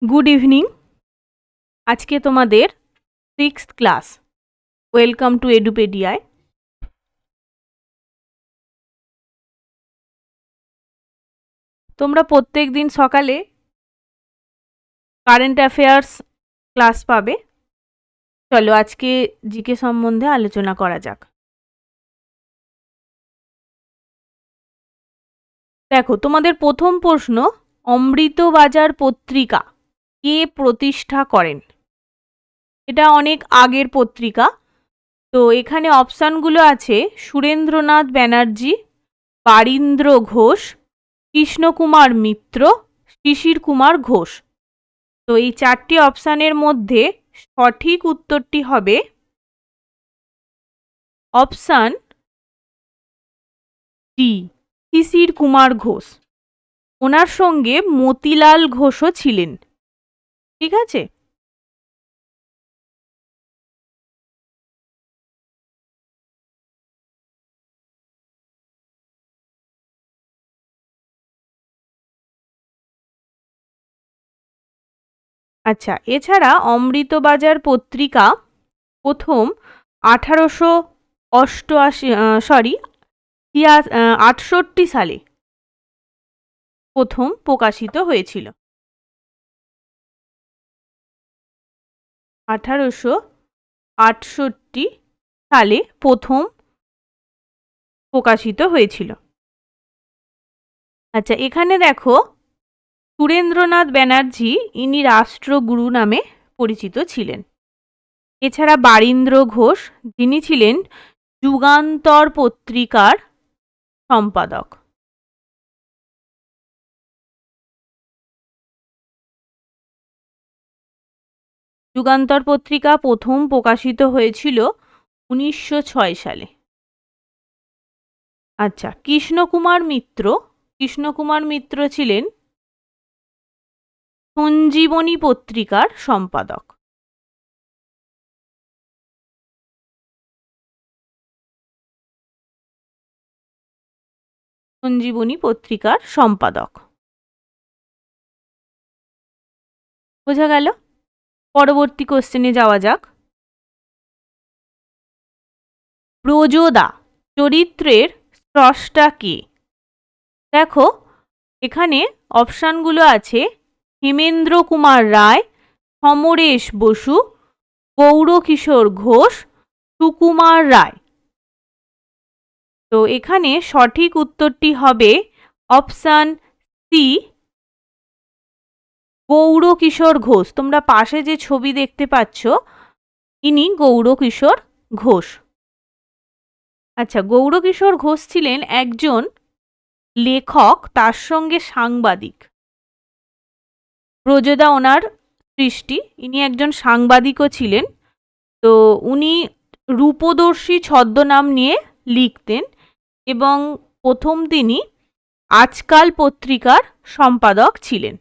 Good evening. আজকে তোমাদের 6th class. Welcome to এডুপেডিয়ায়। তোমরা প্রত্যেক দিন সকালে কারেন্ট অ্যাফেয়ার্স ক্লাস পাবে। চলো আজকে জিকে সম্বন্ধে আলোচনা করা যাক। দেখো, তোমাদের প্রথম প্রশ্ন, অমৃতবাজার পত্রিকা কে প্রতিষ্ঠা করেন? এটা অনেক আগের পত্রিকা। তো এখানে অপশানগুলো আছে সুরেন্দ্রনাথ ব্যানার্জি, বারীন্দ্র ঘোষ, কৃষ্ণকুমার মিত্র, শিশির কুমার ঘোষ। তো এই চারটি অপশানের মধ্যে সঠিক উত্তরটি হবে অপশান ডি, শিশির কুমার ঘোষ। ওনার সঙ্গে মতিলাল ঘোষও ছিলেন। ঠিক আছে। আচ্ছা, এছাড়া অমৃতবাজার পত্রিকা প্রথম 1868 সালে প্রথম প্রকাশিত হয়েছিল। 1868 সালে প্রথম প্রকাশিত হয়েছিল। আচ্ছা, এখানে দেখো সুরেন্দ্রনাথ ব্যানার্জি ইনি রাষ্ট্রগুরু নামে পরিচিত ছিলেন। এছাড়া বারীন্দ্র ঘোষ যিনি ছিলেন যুগান্তর পত্রিকার সম্পাদক। যুগান্তর পত্রিকা প্রথম প্রকাশিত হয়েছিল 1906 সালে। আচ্ছা, কৃষ্ণকুমার মিত্র ছিলেন সঞ্জীবনী পত্রিকার সম্পাদক। সঞ্জীবনী পত্রিকার সম্পাদক। বোঝা গেল? পরবর্তী কোশ্চেনে যাওয়া যাক। ব্রজদা চরিত্রের স্রষ্টা কে? দেখো, এখানে অপশানগুলো আছে হেমেন্দ্র কুমার রায়, সমরেশ বসু, গৌরকিশোর ঘোষ, সুকুমার রায়। তো এখানে সঠিক উত্তরটি হবে অপশান সি, গৌরকিশোর ঘোষ। তোমরা পাশে যে ছবি দেখতে পাচ্ছ ইনি গৌরকিশোর ঘোষ। আচ্ছা, গৌরকিশোর ঘোষ ছিলেন একজন লেখক, তার সঙ্গে সাংবাদিক। ব্রজদা ওনার সৃষ্টি, ইনি একজন সাংবাদিকও ছিলেন। তো উনি রূপদর্শী ছদ্মনাম নিয়ে লিখতেন এবং প্রথম তিনি আজকাল পত্রিকার সম্পাদক ছিলেন।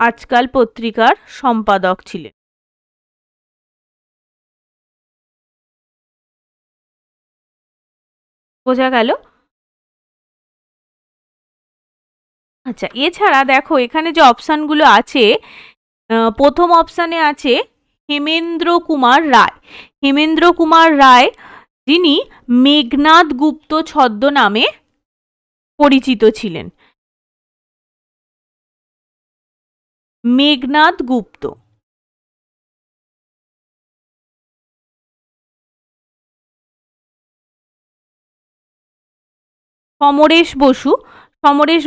আজকাল পত্রিকার সম্পাদক ছিলেন। বোঝা গেল? আচ্ছা, এছাড়া দেখো এখানে যে অপশানগুলো আছে, প্রথম অপশানে আছে হেমেন্দ্র কুমার রায়। হেমেন্দ্র কুমার রায় যিনি মেঘনাদ গুপ্ত ছদ্মনামে পরিচিত ছিলেন। মেঘনাদ গুপ্ত। সমরেশ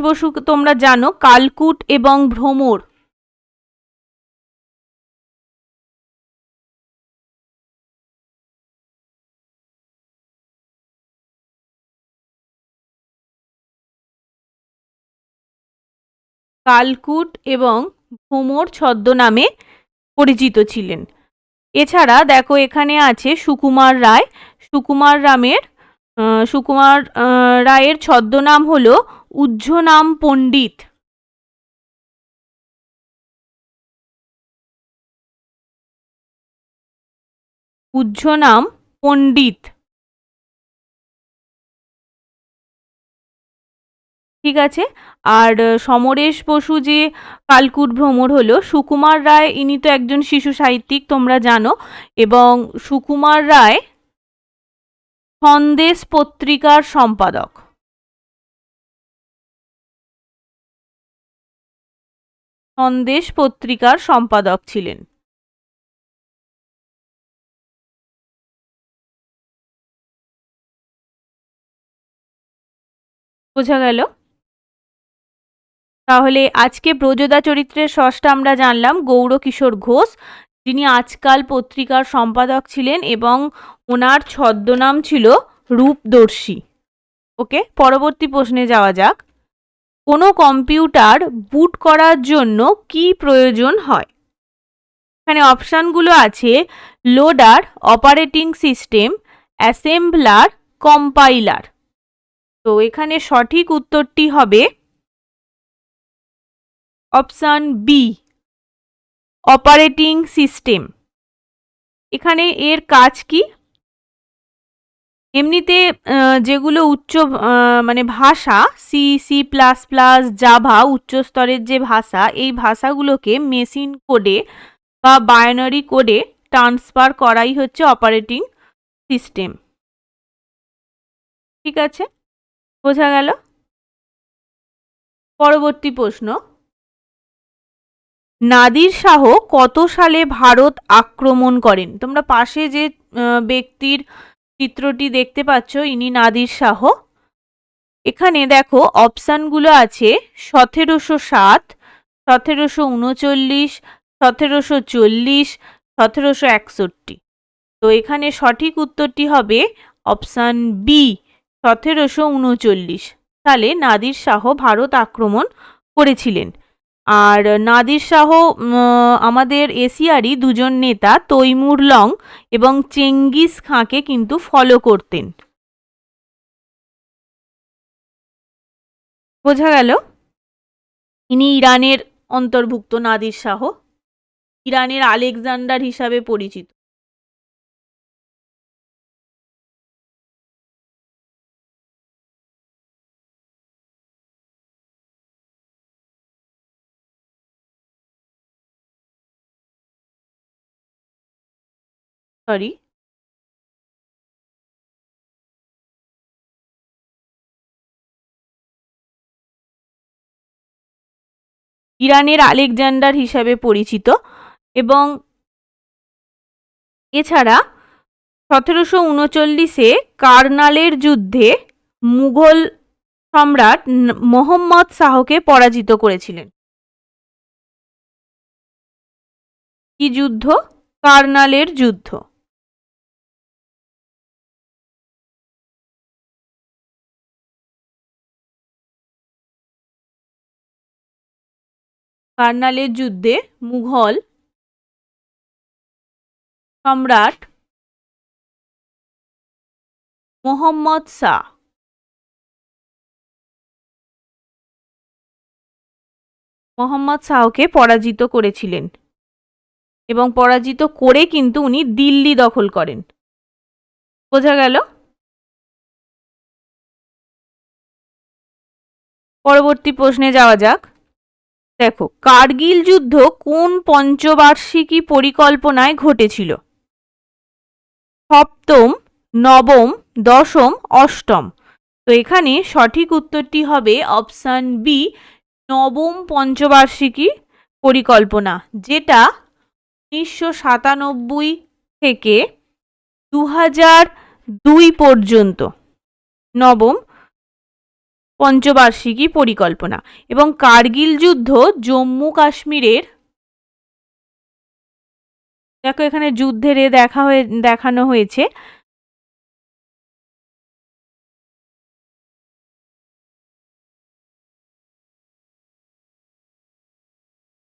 বসু তোমরা জানো কালকুট এবং ভ্রমর। কালকুট এবং ভ্রমর ছদ্মনামে পরিচিত ছিলেন। এছাড়া দেখো এখানে আছে সুকুমার রায়ের ছদ্মনাম হলো উজ্জনাম পণ্ডিত। উজ্জনাম পণ্ডিত। ঠিক আছে। আর সমরেশ বসু যে কালকুট ভ্রমর হলো, সুকুমার রায় ইনি তো একজন শিশু সাহিত্যিক তোমরা জানো, এবং সুকুমার রায় সন্দেশ পত্রিকার সম্পাদক। সন্দেশ পত্রিকার সম্পাদক ছিলেন। বোঝা গেল? তাহলে আজকে ব্রজদা চরিত্রের স্রষ্টা আমরা জানলাম গৌরকিশোর ঘোষ, যিনি আজকাল পত্রিকার সম্পাদক ছিলেন এবং ওনার ছদ্মনাম ছিল রূপদর্শী। ওকে, পরবর্তী প্রশ্নে যাওয়া যাক। কোনো কম্পিউটার বুট করার জন্য কি প্রয়োজন হয়? এখানে অপশানগুলো আছে loader, operating system, assembler, compiler. তো এখানে সঠিক উত্তরটি হবে অপশান বি, অপারেটিং সিস্টেম। এখানে এর কাজ কি? এমনিতে যেগুলো উচ্চ মানে ভাষা, C, C plus plus, Java উচ্চ স্তরের যে ভাষা, এই ভাষাগুলোকে মেশিন কোডে বা বাইনারি কোডে ট্রান্সফার করাই হচ্ছে অপারেটিং সিস্টেম। ঠিক আছে, বোঝা গেল? পরবর্তী প্রশ্ন, নাদির শাহ কত সালে ভারত আক্রমণ করেন? তোমরা পাশে যে ব্যক্তির চিত্রটি দেখতে পাচ্ছ, ইনি নাদির শাহ। এখানে দেখো অপশানগুলো আছে 1707, 1739, 1740, 1761। তো এখানে সঠিক উত্তরটি হবে অপশান বি, 1739 সালে নাদির শাহ ভারত আক্রমণ করেছিলেন। আর নাদির শাহ আমাদের এশিয়ারই দুজন নেতা তৈমুর লং এবং চেঙ্গিস খাঁকে কিন্তু ফলো করতেন। বোঝা গেল? ইনি ইরানের অন্তর্ভুক্ত নাদির শাহ, ইরানের আলেকজান্ডার হিসাবে পরিচিত। সরি, ইরানের আলেকজান্ডার হিসাবে পরিচিত। এবং এছাড়া 1739-এ কার্নালের যুদ্ধে মুঘল সম্রাট মোহাম্মদ শাহকে পরাজিত করেছিলেন। কি যুদ্ধ? কার্নালের যুদ্ধ। কার্নালের যুদ্ধে মুঘল সম্রাট মোহাম্মদ শাহকে পরাজিত করেছিলেন এবং পরাজিত করে কিন্তু উনি দিল্লি দখল করেন। বোঝা গেল? পরবর্তী প্রশ্নে যাওয়া যাক। দেখো, কার্গিল যুদ্ধ কোন পঞ্চবার্ষিকী পরিকল্পনায় ঘটেছিল? সপ্তম, নবম, দশম, অষ্টম। তো এখানে সঠিক উত্তরটি হবে অপশান বি, নবম পঞ্চবার্ষিকী পরিকল্পনা, যেটা 1997 থেকে 2002 পর্যন্ত নবম পঞ্চবার্ষিকী পরিকল্পনা। এবং কার্গিল যুদ্ধ জম্মু কাশ্মীরের, দেখো এখানে যুদ্ধের দেখানো হয়েছে,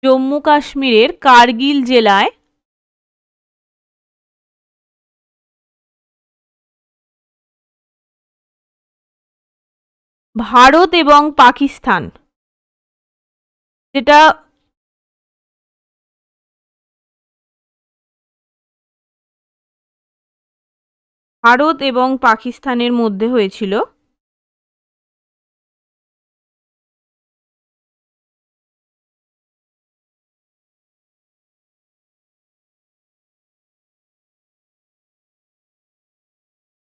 জম্মু কাশ্মীরের কার্গিল জেলায় ভারত এবং পাকিস্তান, যেটা ভারত এবং পাকিস্তানের মধ্যে হয়েছিল।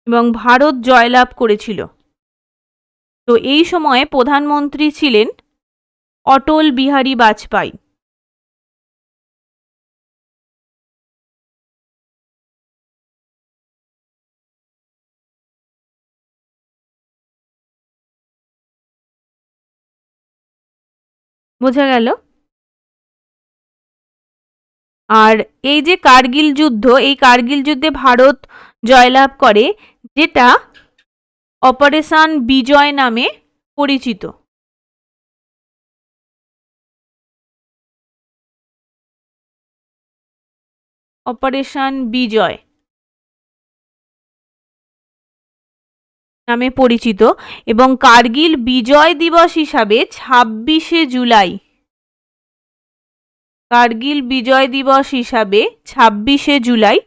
এবং ভারত জয়লাভ করেছিল। তো এই সময়ে প্রধানমন্ত্রী ছিলেন অটল বিহারী বাজপেয়ী। বোঝা গেল? আর এই যে কার্গিল যুদ্ধ, এই কার্গিল যুদ্ধে ভারত জয়লাভ করে, যেটা অপারেশন বিজয় নামে পরিচিত। অপারেশন বিজয় নামে পরিচিত। এবং কার্গিল বিজয় দিবস হিসাবে 26শে জুলাই, কার্গিল বিজয় দিবস হিসাবে 26শে জুলাই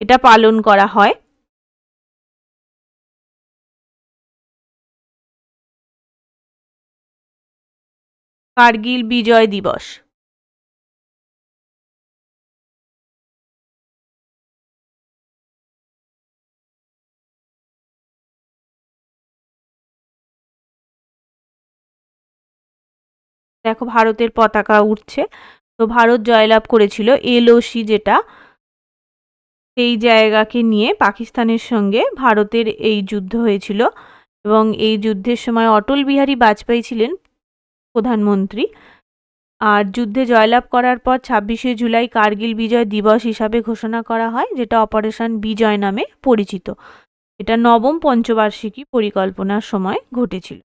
এটা পালন করা হয়। কার্গিল বিজয় দিবস। দেখো ভারতের পতাকা উঠছে। তো ভারত জয়লাভ করেছিল এলওসি, যেটা সেই জায়গাকে নিয়ে পাকিস্তানের সঙ্গে ভারতের এই যুদ্ধ হয়েছিল। এবং এই যুদ্ধের সময় অটল বিহারী বাজপেয়ী ছিলেন প্রধানমন্ত্রী। আর যুদ্ধে জয়লাভ করার পর 26শে জুলাই কার্গিল বিজয় দিবস হিসাবে ঘোষণা করা হয়, যেটা অপারেশন বিজয় নামে পরিচিত। এটা নবম পঞ্চবার্ষিকী পরিকল্পনার সময় ঘটেছিল।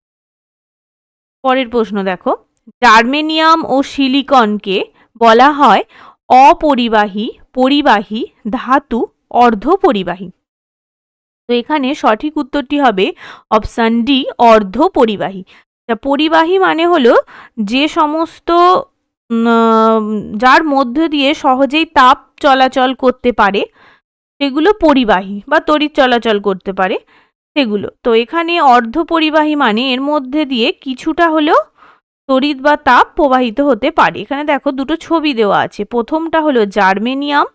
পরের প্রশ্ন দেখো, জার্মেনিয়াম ও সিলিকনকে বলা হয় অপরিবাহী, পরিবাহী ধাতু, অর্ধপরিবাহী। তো এখানে সঠিক উত্তরটি হবে অপশান ডি, অর্ধপরিবাহী। পরিবাহী মানে হলো যে সমস্ত যার মধ্য দিয়ে সহজেই তাপ চলাচল করতে পারে সেগুলো পরিবাহী, বা তড়িৎ চলাচল করতে পারে সেগুলো। তো এখানে অর্ধপরিবাহী মানে এর মধ্যে দিয়ে কিছুটা হলেও তড়িৎ বা তাপ প্রবাহিত হতে পারে। এখানে দেখো দুটো ছবি দেওয়া আছে। প্রথমটা হলো জার্মেনিয়াম,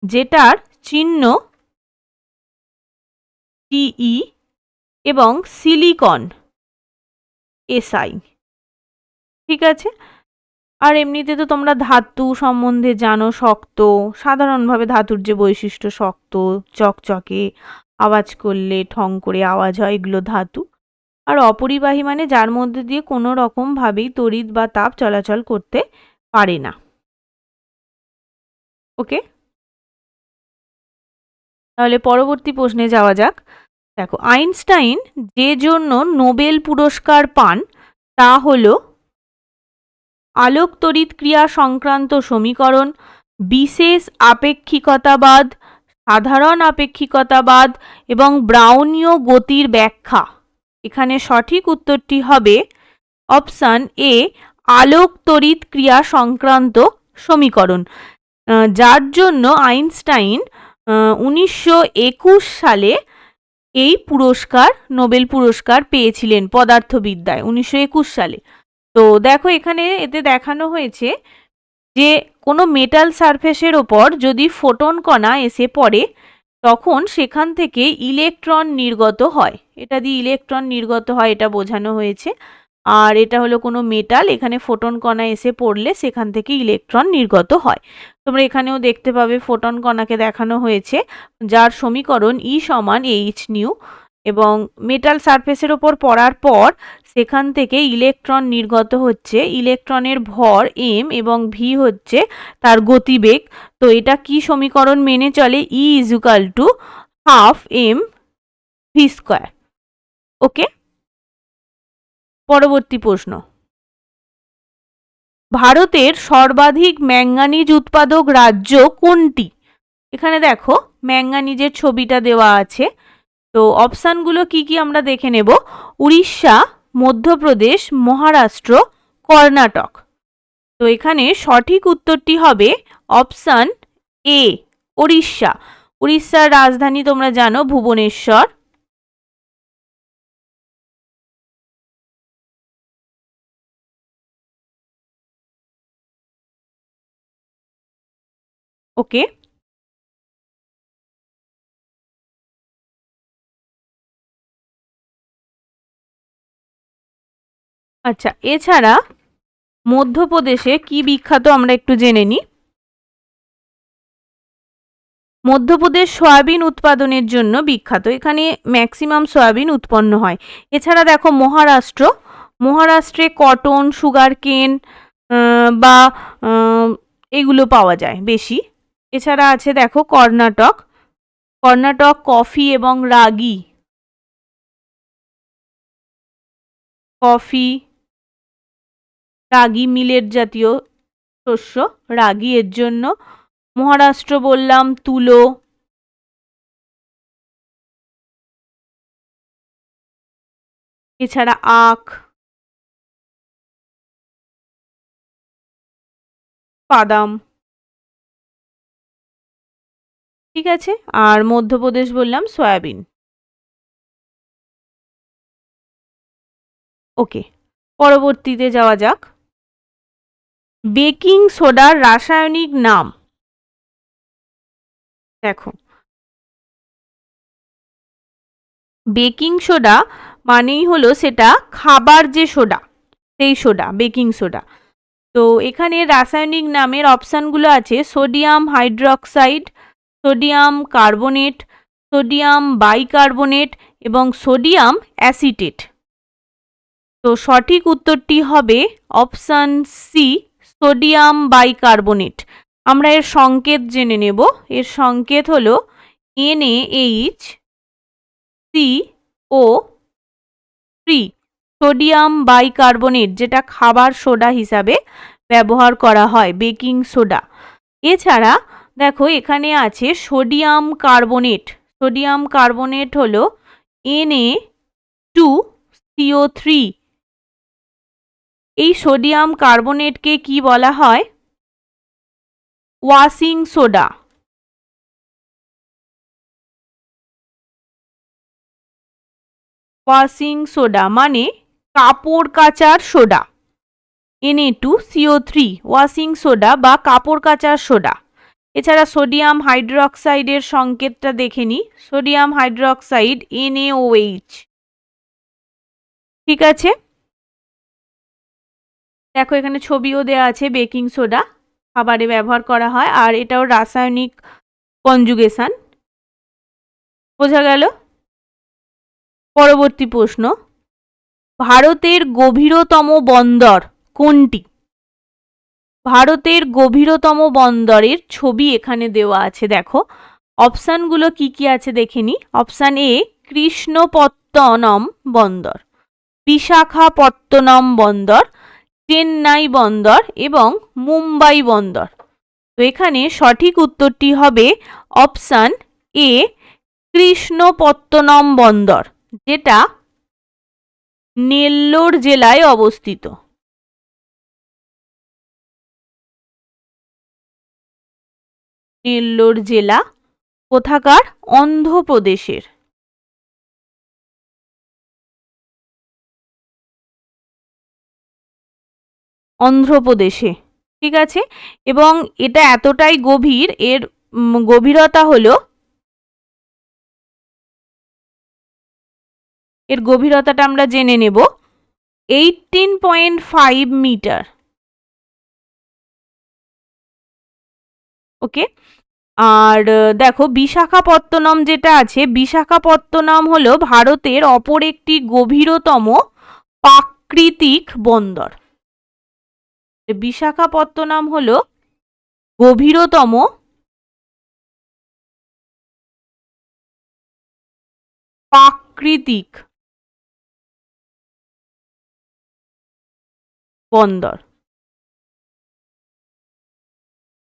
যেটার চিহ্ন টিই, এবং সিলিকন এসআই। ঠিক আছে। আর এমনিতে তো তোমরা ধাতু সম্বন্ধে জানো, শক্ত, সাধারণভাবে ধাতুর যে বৈশিষ্ট্য, শক্ত, চকচকে, আওয়াজ করলে ঠং করে আওয়াজ হয়, এগুলো ধাতু। আর অপরিবাহী মানে যার মধ্যে দিয়ে কোনো রকম ভাবেই তড়িৎ বা তাপ চলাচল করতে পারে না। ওকে, তাহলে পরবর্তী প্রশ্নে যাওয়া যাক। দেখো, আইনস্টাইন যে জন্য নোবেল পুরস্কার পান তা হলো আলোক তড়িৎ ক্রিয়া সংক্রান্ত সমীকরণ, বিশেষ আপেক্ষিকতাবাদ, সাধারণ আপেক্ষিকতাবাদ এবং ব্রাউনীয় গতির ব্যাখ্যা। এখানে সঠিক উত্তরটি হবে অপশান এ, আলোক তড়িৎ ক্রিয়া সংক্রান্ত সমীকরণ, যার জন্য আইনস্টাইন 1921 সালে এই পুরস্কার, নোবেল পুরস্কার পেয়েছিলেন পদার্থবিদ্যায় 1921 সালে। তো দেখো এখানে এতে দেখানো হয়েছে যে কোনো মেটাল সারফেসের ওপর যদি ফোটন কণা এসে পড়ে তখন সেখান থেকে ইলেকট্রন নির্গত হয়। এটা দিয়ে ইলেকট্রন নির্গত হয়, এটা বোঝানো হয়েছে। আর এটা হলো কোনো মেটাল, এখানে ফোটন কণা এসে পড়লে সেখান থেকে ইলেকট্রন নির্গত হয়। তোমরা এখানেও দেখতে পাবে ফোটন কণাকে দেখানো হয়েছে, যার সমীকরণ ই সমান এইচ নিউ। এবং মেটাল সারফেসের ওপর পড়ার পর সেখান থেকে ইলেকট্রন নির্গত হচ্ছে। ইলেকট্রনের ভর এম এবং ভি হচ্ছে তার গতিবেগ। তো এটা কি সমীকরণ মেনে চলে? E equal to half M V square. Okay, পরবর্তী প্রশ্ন, ভারতের সর্বাধিক ম্যাঙ্গানিজ উৎপাদক রাজ্য কোনটি? এখানে দেখো ম্যাঙ্গানিজের ছবিটা দেওয়া আছে। তো অপশানগুলো কি কি আমরা দেখে নেব। উড়িষ্যা, মধ্যপ্রদেশ, মহারাষ্ট্র, কর্ণাটক। তো এখানে সঠিক উত্তরটি হবে অপশান এ, উড়িষ্যা। উড়িষ্যার রাজধানী তোমরা জানো ভুবনেশ্বর। ওকে, আচ্ছা, এছাড়া মধ্যপ্রদেশে কি বিখ্যাত আমরা একটু জেনে নিই। মধ্যপ্রদেশ সয়াবিন উৎপাদনের জন্য বিখ্যাত, এখানে ম্যাক্সিমাম সয়াবিন উৎপন্ন হয়। এছাড়া দেখো মহারাষ্ট্রে কটন, সুগার কেন বা এগুলো পাওয়া যায় বেশি। এছাড়া আছে দেখো কর্ণাটক কফি এবং রাগি মিলেট জাতীয় শস্য, রাগি এর জন্য। মহারাষ্ট্র বললাম তুলো, এছাড়া আখ, বাদাম, ঠিক আছে। আর মধ্যপ্রদেশ বললাম সয়াবিন। ওকে, পরবর্তীতে যাওয়া যাক। বেকিং সোডার রাসায়নিক নাম। দেখো, বেকিং সোডা মানেই হলো সেটা খাবার যে সোডা, সেই সোডা বেকিং সোডা। তো এখানে রাসায়নিক নামের অপশানগুলো আছে sodium hydroxide, sodium carbonate, sodium bicarbonate এবং সোডিয়াম অ্যাসিটেট। তো সঠিক উত্তরটি হবে অপশান সি, সোডিয়াম বাইকার্বনেট। আমরা এর সংকেত জেনে নেব। এর সংকেত হলো NaHCO3, সোডিয়াম বাইকার্বনেট, যেটা খাবার সোডা হিসাবে ব্যবহার করা হয়, বেকিং সোডা। এছাড়া দেখো এখানে আছে সোডিয়াম কার্বনেট হলো Na2CO3। এই সোডিয়াম কার্বনেটকে কি বলা হয়? Washing soda. ওয়াশিং সোডা মানে কাপড় কাচার সোডা। Na2CO3 ওয়াশিং সোডা বা কাপড় কাচার সোডা। এছাড়া সোডিয়াম হাইড্রক্সাইডের সংকেতটা দেখে নিই। সোডিয়াম হাইড্রক্সাইড NaOH, ঠিক আছে। দেখো এখানে ছবিও দেওয়া আছে, বেকিং সোডা খাবারে ব্যবহার করা হয়, আর এটাও রাসায়নিক কনজুগেশন, বোঝা গেল। পরবর্তী প্রশ্ন, ভারতের গভীরতম বন্দর কোনটি? ভারতের গভীরতম বন্দরের ছবি এখানে দেওয়া আছে। দেখো অপশানগুলো কি কি আছে দেখে নি। অপশান এ কৃষ্ণপত্তনম বন্দর, বিশাখাপত্তনম বন্দর, চেন্নাই বন্দর এবং মুম্বাই বন্দর। তো এখানে সঠিক উত্তরটি হবে অপশান এ, কৃষ্ণপত্তনম বন্দর, যেটা নেল্লোর জেলায় অবস্থিত। নেল্লোর জেলা কোথাকার? অন্ধ্রপ্রদেশের। অন্ধ্রপ্রদেশে, ঠিক আছে। এবং এটা এতটাই গভীর, এর গভীরতা হলো, এর গভীরতাটা আমরা জেনে নেব 18.5 মিটার। ওকে। আর দেখো বিশাখাপত্তনম যেটা আছে, বিশাখাপত্তনম হলো ভারতের অপর একটি গভীরতম প্রাকৃতিক বন্দর। বিশাখাপত্তনম হলো গভীরতম প্রাকৃতিক বন্দর।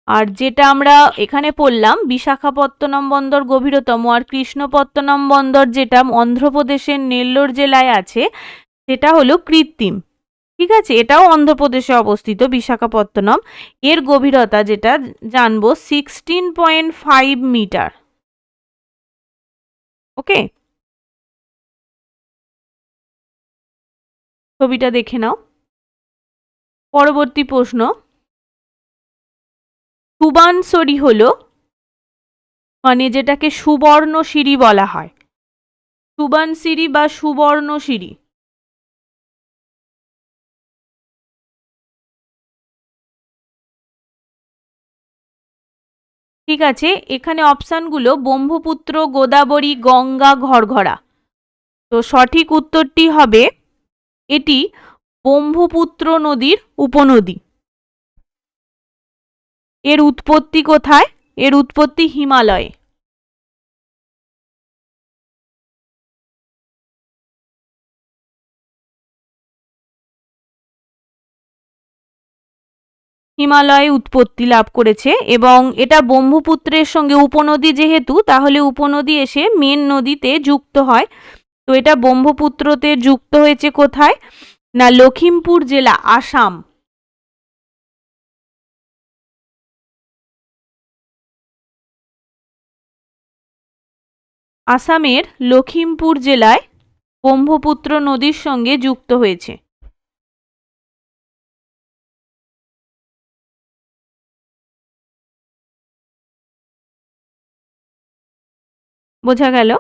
আর যেটা আমরা এখানে পড়লাম, বিশাখাপত্তনম বন্দর গভীরতম, আর কৃষ্ণপত্তনম বন্দর যেটা অন্ধ্রপ্রদেশের নেল্লোর জেলায় আছে, সেটা হলো কৃত্রিম, ঠিক আছে। এটাও অন্ধ্রপ্রদেশে অবস্থিত বিশাখাপত্তনম। এর গভীরতা যেটা জানবো 16.5 মিটার। ওকে, ছবিটা দেখে নাও। পরবর্তী প্রশ্ন, সুবানসরি হলো, মানে যেটাকে সুবর্ণশিরি বলা হয়, সুবানসিরি বা সুবর্ণশিরি, ঠিক আছে, এখানে অপশানগুলো ব্রহ্মপুত্র, গোদাবরী, গঙ্গা, ঘরঘরা। তো সঠিক উত্তরটি হবে এটি ব্রহ্মপুত্র নদীর উপনদী। এর উৎপত্তি কোথায়? এর উৎপত্তি হিমালয়ে। হিমালয়ে উৎপত্তি লাভ করেছে এবং এটা ব্রহ্মপুত্রের সঙ্গে উপনদী যেহেতু, তাহলে উপনদী এসে মেন নদীতে যুক্ত হয়। তো এটা ব্রহ্মপুত্রতে যুক্ত হয়েছে কোথায়? না লখিমপুর জেলা, আসাম। আসামের লখিমপুর জেলায় ব্রহ্মপুত্র নদীর সঙ্গে যুক্ত হয়েছে। বোঝা গেল?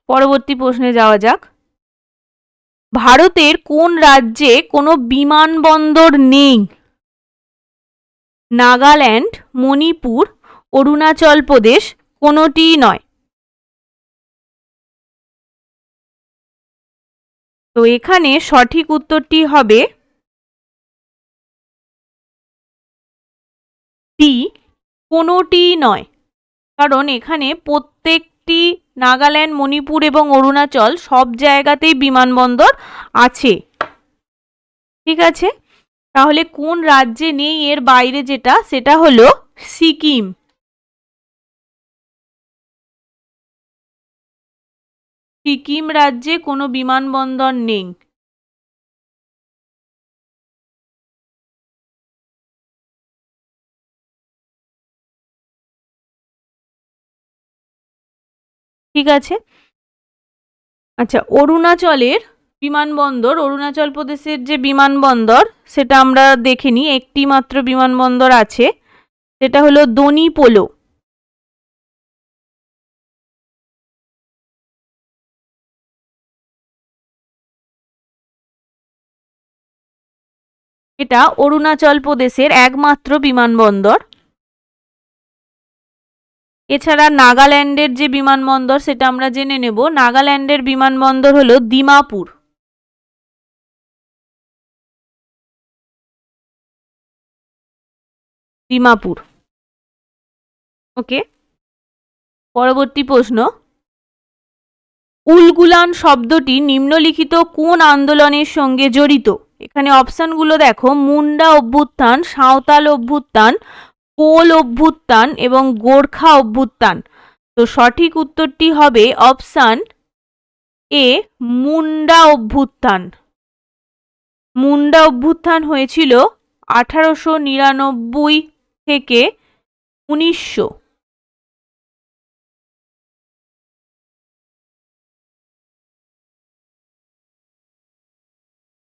পরবর্তী প্রশ্নে যাওয়া যাক। ভারতের কোন রাজ্যে কোনো বিমানবন্দর নেই? নাগাল্যান্ড, মণিপুর, অরুণাচল প্রদেশ, কোনোটিই নয়। তো এখানে সঠিক উত্তরটি হবে ডি, কোনোটিই নয়। কারণ এখানে প্রত্যেকটি নাগাল্যান্ড, মণিপুর এবং অরুণাচল সব জায়গাতেই বিমানবন্দর আছে। ঠিক আছে, তাহলে কোন রাজ্যে নেই এর বাইরে যেটা, সেটা হলো সিকিম। সিকিম রাজ্যে কোনো বিমানবন্দর নেই। ঠিক আছে, আচ্ছা, অরুণাচলের বিমানবন্দর, অরুণাচল প্রদেশের যে বিমানবন্দর সেটা আমরা দেখে নিই। একটি মাত্র বিমানবন্দর আছে, সেটা হলো দনিপোলো। এটা অরুণাচল প্রদেশের একমাত্র বিমানবন্দর। এছাড়া নাগাল্যান্ডের যে বিমানবন্দর সেটা আমরা জেনে নেব। নাগাল্যান্ডের বিমানবন্দর হলো দিমাপুর। দিমাপুর। ওকে, পরবর্তী প্রশ্ন। উলগুলান শব্দটি নিম্নলিখিত কোন আন্দোলনের সঙ্গে জড়িত? এখানে অপশনগুলো দেখো, মুন্ডা অভ্যুত্থান, সাঁওতাল অভ্যুত্থান, কোল অভ্যুত্থান এবং গোর্খা অভ্যুত্থান। তো সঠিক উত্তরটি হবে অপশান এ, মুন্ডা অভ্যুত্থান। মুন্ডা অভ্যুত্থান হয়েছিল 1899 থেকে 1900।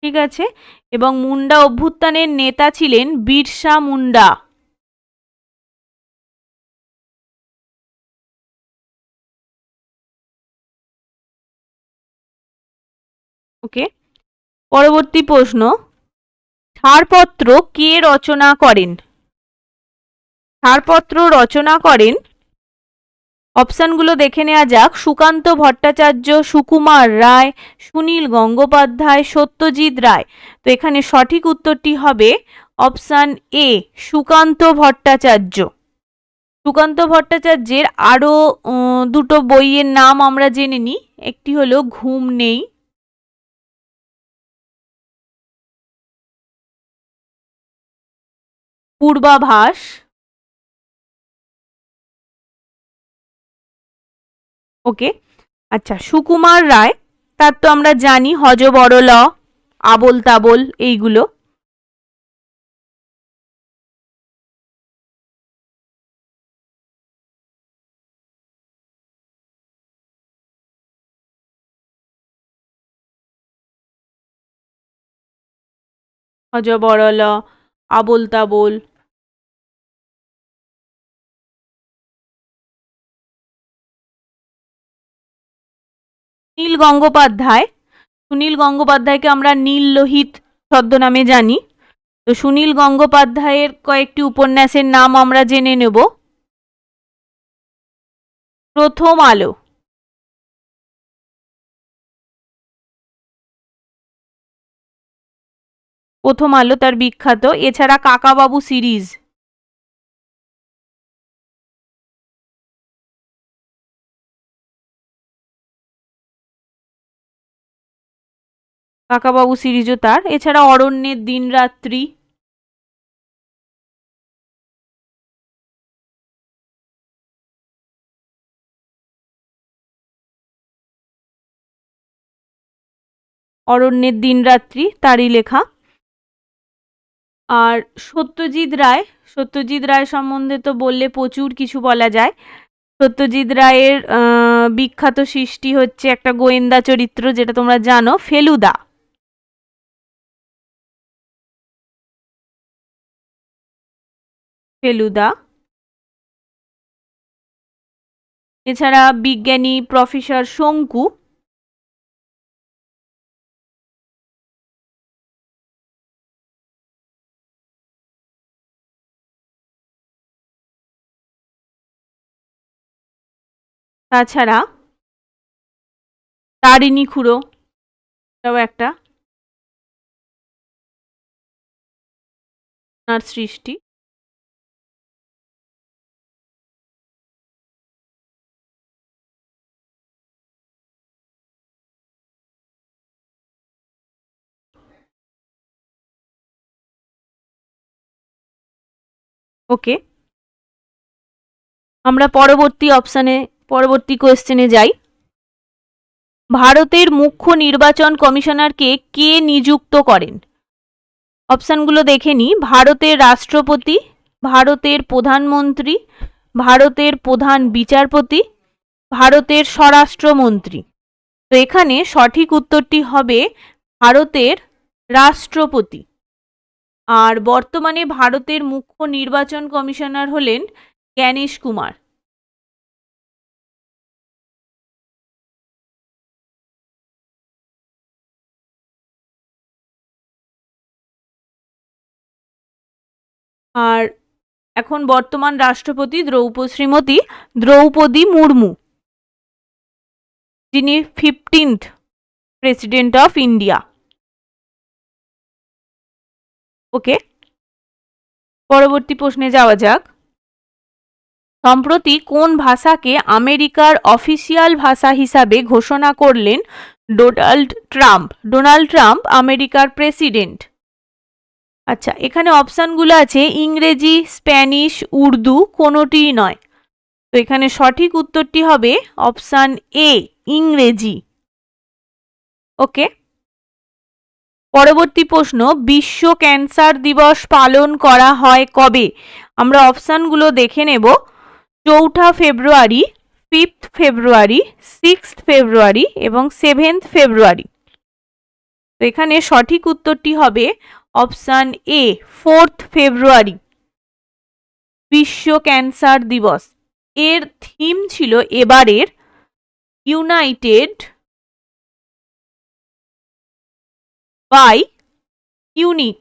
ঠিক আছে, এবং মুন্ডা অভ্যুত্থানের নেতা ছিলেন বিরসা মুন্ডা। ওকে, পরবর্তী প্রশ্ন। ছাড়পত্র কে রচনা করেন? ছাড়পত্র রচনা করেন, অপশানগুলো দেখে নেওয়া যাক। সুকান্ত ভট্টাচার্য, সুকুমার রায়, সুনীল গঙ্গোপাধ্যায়, সত্যজিৎ রায়। তো এখানে সঠিক উত্তরটি হবে অপশান এ, সুকান্ত ভট্টাচার্য। সুকান্ত ভট্টাচার্যের আরও দুটো বইয়ের নাম আমরা জেনে নিই। একটি হলো ঘুম নেই, পূর্বাভাস, ওকে। আচ্ছা, সুকুমার রায়, তার তো আমরা জানি হযবরল, আবোল তাবোল, এইগুলো। হযবরল, আবোল তাবোল। সুনীল গঙ্গোপাধ্যায়, সুনীল গঙ্গোপাধ্যায়কে আমরা নীল লোহিত ছদ্মনামে জানি। তো সুনীল গঙ্গোপাধ্যায়ের কয়েকটি উপন্যাসের নাম আমরা জেনে নেব। প্রথম আলো। প্রথম আলো তার বিখ্যাত। এছাড়া কাকাবাবু সিরিজ, কাকাবাবু সিরিজও তার। এছাড়া অরণ্যের দিন রাত্রি, অরণ্যের দিন রাত্রি তারই লেখা। আর সত্যজিৎ রায়, সত্যজিৎ রায় সম্বন্ধে তো বললে প্রচুর কিছু বলা যায়। সত্যজিৎ রায়ের বিখ্যাত সৃষ্টি হচ্ছে একটা গোয়েন্দা চরিত্র, যেটা তোমরা জানো, ফেলুদা। ফেলুদা। এছাড়া বিজ্ঞানী প্রফেসর শঙ্কু, তাছাড়া তারিণী খুড়ো, এটাও একটা তার সৃষ্টি। ওকে, আমরা পরবর্তী কোয়েশ্চেনে যাই। ভারতের মুখ্য নির্বাচন কমিশনারকে কে নিযুক্ত করেন? অপশনগুলো দেখে নিই। ভারতের রাষ্ট্রপতি, ভারতের প্রধানমন্ত্রী, ভারতের প্রধান বিচারপতি, ভারতের স্বরাষ্ট্রমন্ত্রী। তো এখানে সঠিক উত্তরটি হবে ভারতের রাষ্ট্রপতি। আর বর্তমানে ভারতের মুখ্য নির্বাচন কমিশনার হলেন জ্ঞানেশ কুমার। আর এখন বর্তমান রাষ্ট্রপতি শ্রীমতী দ্রৌপদী মুর্মু, যিনি 15th প্রেসিডেন্ট অফ ইন্ডিয়া। ওকে, পরবর্তী প্রশ্নে যাওয়া যাক। সম্প্রতি কোন ভাষাকে আমেরিকার অফিসিয়াল ভাষা হিসাবে ঘোষণা করলেন ডোনাল্ড ট্রাম্প? ডোনাল্ড ট্রাম্প আমেরিকার প্রেসিডেন্ট। আচ্ছা, এখানে অপশানগুলো আছে ইংরেজি, স্প্যানিশ, উর্দু, কোনোটিই নয়। তো এখানে সঠিক উত্তরটি হবে অপশান এ, ইংরেজি। ওকে, পরবর্তী প্রশ্ন, বিশ্ব ক্যান্সার দিবস পালন করা হয় কবে? আমরা অপশানগুলো দেখে নেব। 4 ফেব্রুয়ারি, 5th ফেব্রুয়ারি, 6th ফেব্রুয়ারি এবং 7th ফেব্রুয়ারি। তো এখানে সঠিক উত্তরটি হবে অপশান এ, 4th ফেব্রুয়ারি, বিশ্ব ক্যান্সার দিবস। এর থিম ছিল এবারের ইউনাইটেড বাই ইউনিক।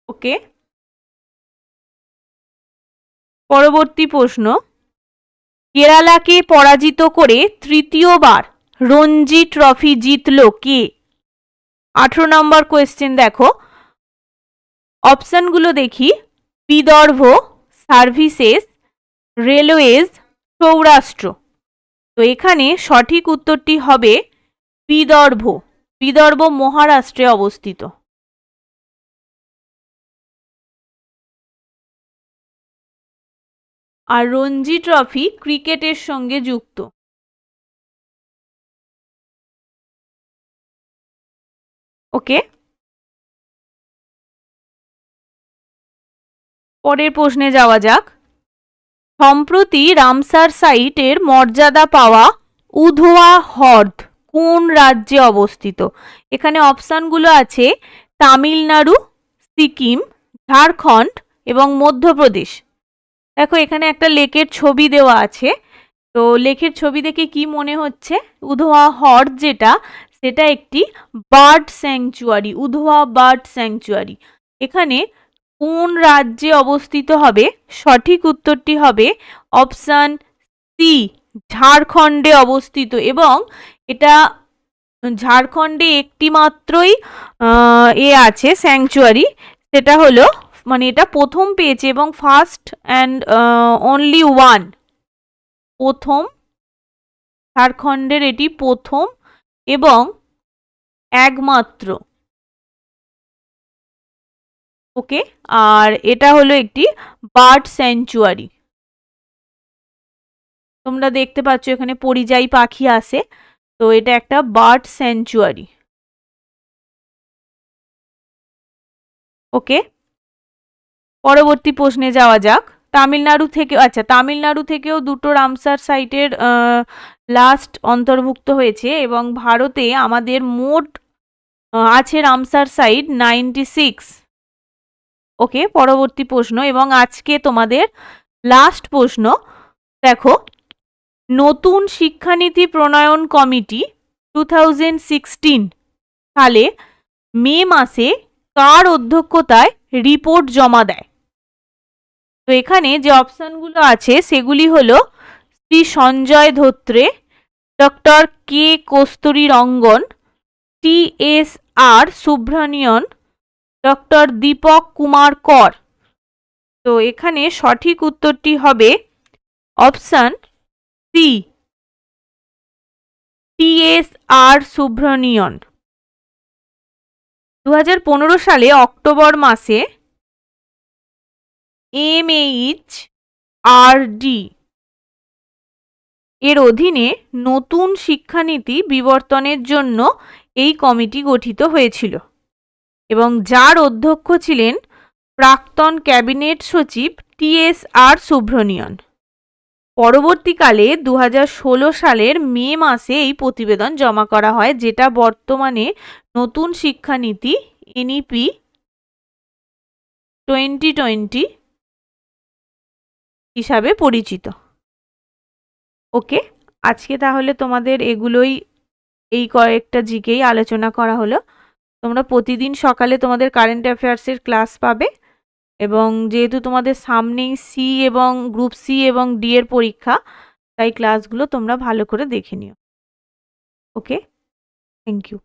ওকে, পরবর্তী প্রশ্ন, কেরালাকে পরাজিত করে তৃতীয়বার রঞ্জি ট্রফি জিতল কে? 18 নম্বর কোয়েশ্চেন দেখো। অপশনগুলো দেখি। Vidarbha, services, railways, Saurashtra. তো এখানে সঠিক উত্তরটি হবে বিদর্ভ। বিদর্ভ মহারাষ্ট্রে অবস্থিত। আর রঞ্জি ট্রফি ক্রিকেটের সঙ্গে যুক্ত। ওকে, পরের প্রশ্নে যাওয়া যাক। সম্প্রতি রামসার সাইটের মর্যাদা পাওয়া উধোয়া হ্রদ কোন রাজ্যে অবস্থিত? এখানে অপশানগুলো আছে তামিলনাড়ু, সিকিম, ঝাড়খণ্ড এবং মধ্যপ্রদেশ। দেখো, এখানে একটা লেকের ছবি দেওয়া আছে। তো লেকের ছবি দেখে কি মনে হচ্ছে? উধোয়া হ্রদ যেটা, সেটা একটি বার্ড স্যাংচুয়ারি, উধোয়া বার্ড স্যাংচুয়ারি। এখানে কোন রাজ্যে অবস্থিত হবে? সঠিক উত্তরটি হবে অপশন সি, ঝাড়খণ্ডে অবস্থিত। এবং এটা ঝাড়খণ্ডে একটি মাত্রই আছে স্যাংচুয়ারি, সেটা হলো মানে এটা প্রথম পেয়েছে এবং ফার্স্ট অ্যান্ড অনলি ওয়ান, প্রথম, ঝাড়খণ্ডের এটি প্রথম এবং একমাত্র। ওকে, আর এটা হলো একটি বার্ড স্যাংচুয়ারি। তোমরা দেখতে পাচ্ছ এখানে পরিযায়ী পাখি আছে, তো এটা একটা বার্ড স্যাংচুয়ারি। ওকে, পরবর্তী প্রশ্নে যাওয়া যাক। তামিলনাড়ু থেকে, আচ্ছা তামিলনাড়ু থেকেও দুটো রামসার সাইটের লাস্ট অন্তর্ভুক্ত হয়েছে এবং ভারতে আমাদের মোট আছে রামসার সাইট 96। ওকে, পরবর্তী প্রশ্ন এবং আজকে তোমাদের লাস্ট প্রশ্ন। দেখো, নতুন শিক্ষানীতি প্রণয়ন কমিটি 2016 সালে মে মাসে কার অধ্যক্ষতায় রিপোর্ট জমা দেয়? তো এখানে যে অপশনগুলো আছে সেগুলি হলো Shri Sanjay Dhotre, doctor K Kasturirangan, TS R Subramanian, doctor Deepak Kumar Kar. তো এখানে সঠিক উত্তরটি হবে option C, TS R Subramanian. 2015 সালে অক্টোবর মাসে MHRD এর অধীনে নতুন শিক্ষানীতি বিবর্তনের জন্য এই কমিটি গঠিত হয়েছিল এবং যার অধ্যক্ষ ছিলেন প্রাক্তন ক্যাবিনেট সচিব TS R সুব্রমণিয়ন। পরবর্তীকালে 2016 সালের মে মাসে এই প্রতিবেদন জমা করা হয়, যেটা বর্তমানে নতুন শিক্ষানীতি NEP 2020 হিসাবে পরিচিত। ওকে, আজকে তাহলে তোমাদের এগুলোই, এই কয়েকটা জিকেই আলোচনা করা হলো। তোমরা প্রতিদিন সকালে তোমাদের কারেন্ট অ্যাফেয়ার্সের ক্লাস পাবে এবং যেহেতু তোমাদের সামনেই সি এবং গ্রুপ সি এবং ডি এর পরীক্ষা, তাই ক্লাসগুলো তোমরা ভালো করে দেখে নিও। ওকে, থ্যাংক ইউ।